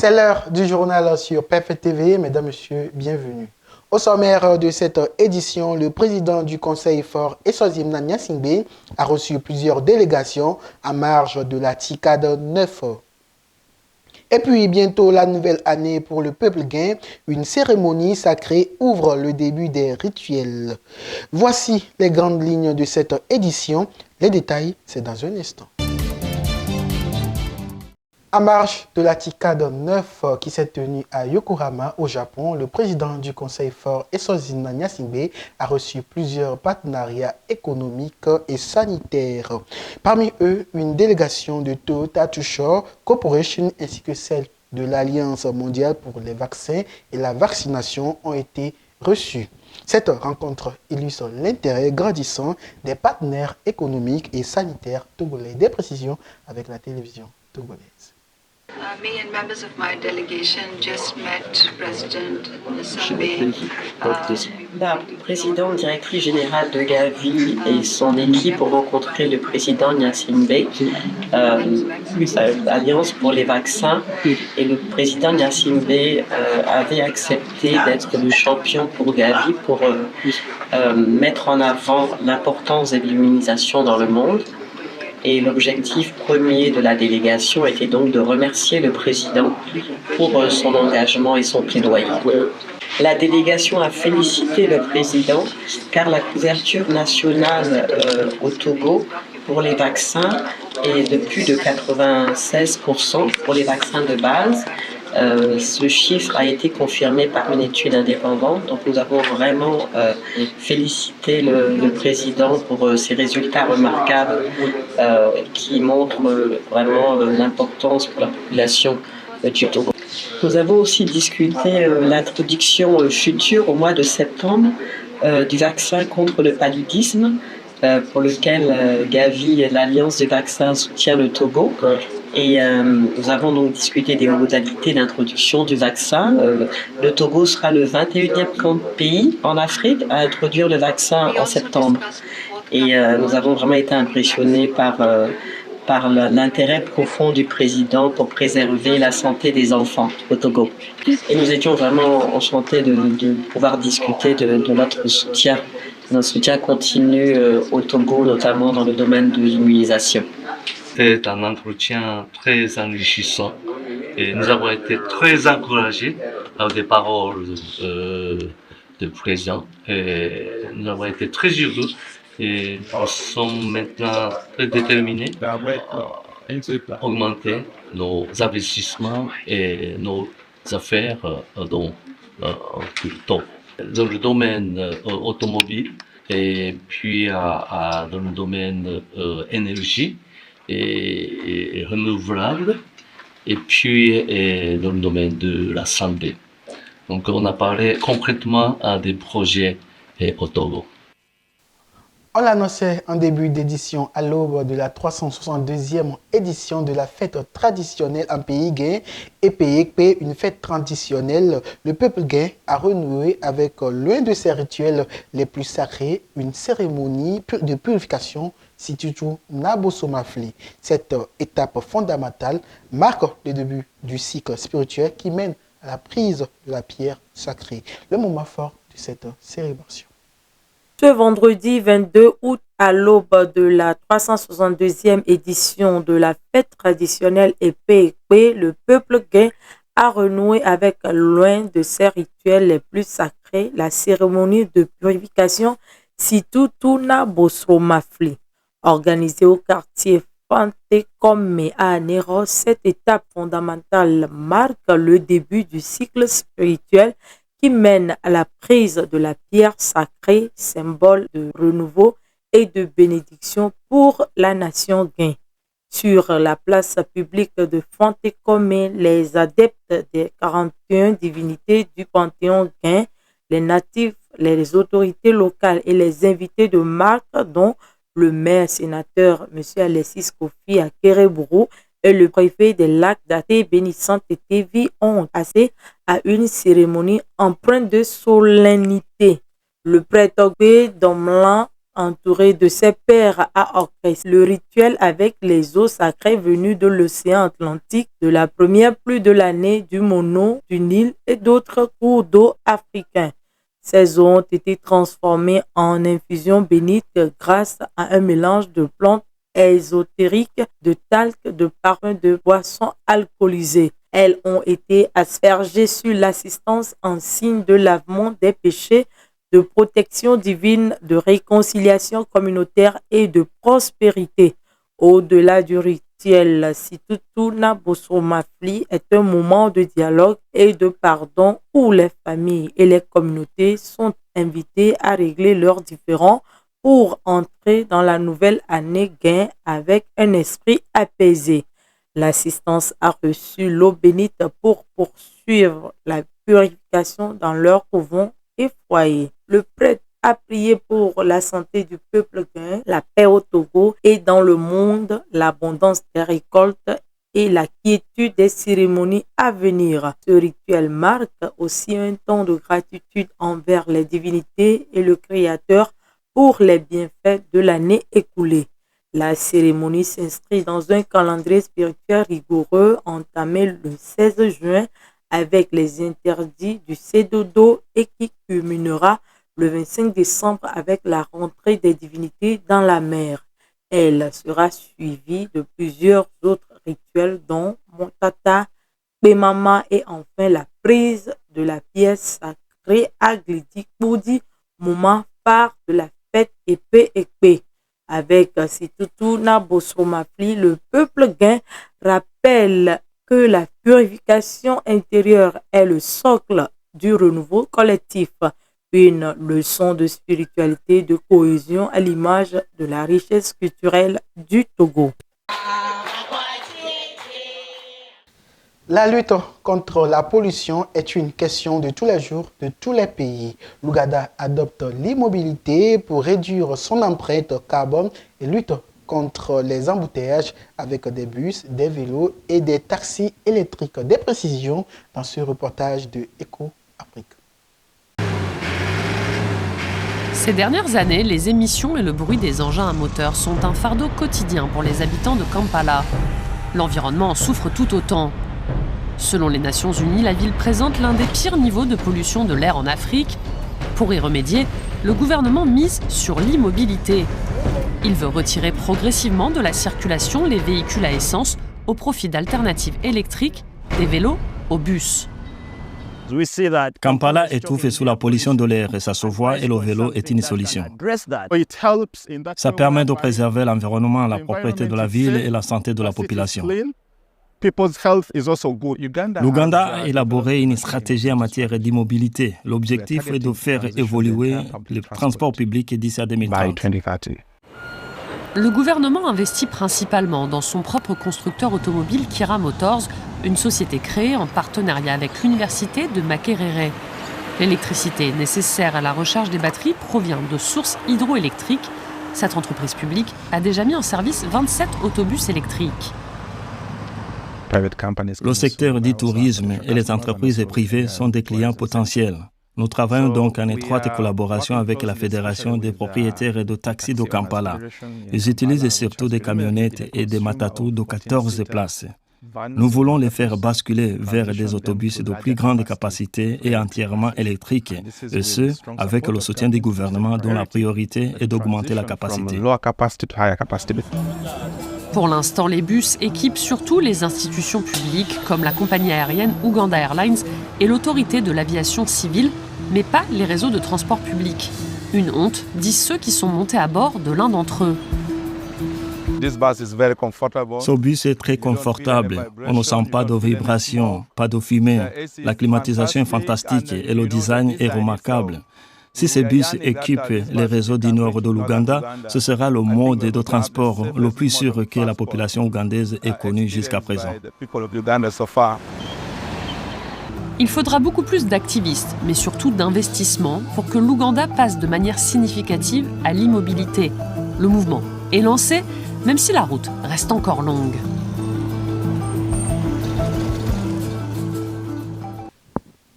C'est l'heure du journal sur PEF TV. Mesdames, Messieurs, bienvenue. Au sommaire de cette édition, le président du Conseil fort Eswazimna Nyasingbe a reçu plusieurs délégations à marge de la TICAD 9. Et puis bientôt la nouvelle année pour le peuple gain, une cérémonie sacrée ouvre le début des rituels. Voici les grandes lignes de cette édition. Les détails, c'est dans un instant. En marge de la TICAD 9 qui s'est tenue à Yokohama, au Japon, le président du Conseil fort Eswazimna Nyasingbe a reçu plusieurs partenariats économiques et sanitaires. Parmi eux, une délégation de Toyota Tsusho Corporation ainsi que celle de l'Alliance mondiale pour les vaccins et la vaccination ont été reçues. Cette rencontre illustre l'intérêt grandissant des partenaires économiques et sanitaires togolais. Des précisions avec la télévision togolaise. Me and members of my delegation just met President Nyasingbe. La présidente directrice générale de Gavi et son équipe ont rencontré le président Nyasingbe, Alliance pour les vaccins, et le président Nyasingbe avait accepté d'être le champion pour Gavi pour mettre en avant l'importance de l'immunisation dans le monde. Et l'objectif premier de la délégation était donc de remercier le président pour son engagement et son plaidoyer. La délégation a félicité le président car la couverture nationale au Togo pour les vaccins est de plus de 96% pour les vaccins de base. Ce chiffre a été confirmé par une étude indépendante, donc nous avons vraiment félicité le président pour ces résultats remarquables qui montrent vraiment l'importance pour la population du Togo. Nous avons aussi discuté l'introduction future au mois de septembre du vaccin contre le paludisme pour lequel Gavi et l'Alliance des vaccins soutient le Togo. Et nous avons donc discuté des modalités d'introduction du vaccin. Le Togo sera le 21e pays en Afrique à introduire le vaccin en septembre. Et nous avons vraiment été impressionnés par l'intérêt profond du président pour préserver la santé des enfants au Togo. Et nous étions vraiment enchantés de pouvoir discuter de notre soutien continu au Togo, notamment dans le domaine de l'immunisation. C'était un entretien très enrichissant et nous avons été très encouragés par des paroles du président. Et nous avons été très heureux et nous sommes maintenant très déterminés à augmenter nos investissements et nos affaires dans le domaine automobile et puis dans le domaine énergie et renouvelable, et puis dans le domaine de la santé. Donc on a parlé concrètement à des projets au Togo. On l'annonçait en début d'édition à l'aube de la 362e édition de la fête traditionnelle en pays gain et PEP, une fête traditionnelle. Le peuple gain a renoué avec l'un de ses rituels les plus sacrés, une cérémonie de purification Situtu Nabosomafli. Cette étape fondamentale marque le début du cycle spirituel qui mène à la prise de la pierre sacrée. Le moment fort de cette célébration. Ce vendredi 22 août, à l'aube de la 362e édition de la fête traditionnelle Epekpe, le peuple gain a renoué avec l'un de ses rituels les plus sacrés, la cérémonie de purification Situtu Nabosomafli. Organisée au quartier Fantekome à Néros, cette étape fondamentale marque le début du cycle spirituel qui mène à la prise de la pierre sacrée, symbole de renouveau et de bénédiction pour la nation gain. Sur la place publique de Fantekome, les adeptes des 41 divinités du Panthéon gain, les natifs, les autorités locales et les invités de marque, dont le maire sénateur M. Alexis Kofi Akereburu et le préfet des lacs d'Até Bénissante Tevi ont assisté à une cérémonie empreinte de solennité. Le prêtre Ogbe Domlan entouré de ses pairs, a orchestré le rituel avec les eaux sacrées venues de l'océan Atlantique, de la première pluie de l'année, du Mono, du Nil et d'autres cours d'eau africains. Ces eaux ont été transformées en infusions bénites grâce à un mélange de plantes ésotériques, de talc, de parfums, de boissons alcoolisées. Elles ont été aspergées sur l'assistance en signe de lavement des péchés, de protection divine, de réconciliation communautaire et de prospérité. Au-delà du rituel, Situtu na Bosomafli est un moment de dialogue et de pardon où les familles et les communautés sont invitées à régler leurs différends pour entrer dans la nouvelle année gain avec un esprit apaisé. L'assistance a reçu l'eau bénite pour poursuivre la purification dans leurs couvents et foyers. Le prêtre a prié pour la santé du peuple gain, la paix au Togo et dans le monde, l'abondance des récoltes et la quiétude des cérémonies à venir. Ce rituel marque aussi un temps de gratitude envers les divinités et le Créateur pour les bienfaits de l'année écoulée. La cérémonie s'inscrit dans un calendrier spirituel rigoureux entamé le 16 juin avec les interdits du Cédodo et qui culminera le 25 décembre avec la rentrée des divinités dans la mer. Elle sera suivie de plusieurs autres rituels dont Montata, Bemama et enfin la prise de la pièce sacrée à Glidi Koudi, moment phare de la fête Épée. Avec Situtu na Bosomafli, le peuple gain rappelle que la purification intérieure est le socle du renouveau collectif. Une leçon de spiritualité, de cohésion à l'image de la richesse culturelle du Togo. La lutte contre la pollution est une question de tous les jours, de tous les pays. L'Ouganda adopte l'immobilité pour réduire son empreinte carbone et lutte contre les embouteillages avec des bus, des vélos et des taxis électriques. Des précisions dans ce reportage de Eco Afrique. Ces dernières années, les émissions et le bruit des engins à moteur sont un fardeau quotidien pour les habitants de Kampala. L'environnement en souffre tout autant. Selon les Nations Unies, la ville présente l'un des pires niveaux de pollution de l'air en Afrique. Pour y remédier, le gouvernement mise sur l'immobilité. Il veut retirer progressivement de la circulation les véhicules à essence au profit d'alternatives électriques, des vélos aux bus. Kampala étouffe sous la pollution de l'air et ça se voit et le vélo est une solution. Ça permet de préserver l'environnement, la propriété de la ville et la santé de la population. L'Ouganda a élaboré une stratégie en matière d'immobilité. L'objectif est de faire évoluer le transport public d'ici à 2030. Le gouvernement investit principalement dans son propre constructeur automobile Kira Motors, une société créée en partenariat avec l'université de Makerere. L'électricité nécessaire à la recharge des batteries provient de sources hydroélectriques. Cette entreprise publique a déjà mis en service 27 autobus électriques. Le secteur du tourisme et les entreprises privées sont des clients potentiels. Nous travaillons donc en étroite collaboration avec la Fédération des propriétaires de taxis de Kampala. Ils utilisent surtout des camionnettes et des matatu de 14 places. Nous voulons les faire basculer vers des autobus de plus grande capacité et entièrement électriques, et ce, avec le soutien du gouvernement dont la priorité est d'augmenter la capacité. Pour l'instant, les bus équipent surtout les institutions publiques comme la compagnie aérienne Uganda Airlines et l'autorité de l'aviation civile, mais pas les réseaux de transport public. Une honte, disent ceux qui sont montés à bord de l'un d'entre eux. Ce bus est très confortable. On ne sent pas de vibrations, pas de fumée. La climatisation est fantastique et le design est remarquable. Si ces bus équipent les réseaux du nord de l'Ouganda, ce sera le mode de transport le plus sûr que la population ougandaise ait connu jusqu'à présent. Il faudra beaucoup plus d'activistes, mais surtout d'investissements pour que l'Ouganda passe de manière significative à l'immobilité. Le mouvement est lancé, même si la route reste encore longue.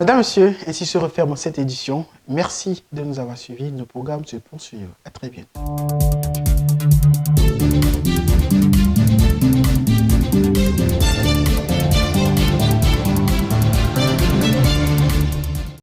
Mesdames, Messieurs, ainsi se referme cette édition. Merci de nous avoir suivis. Nos programmes se poursuivent. À très bientôt.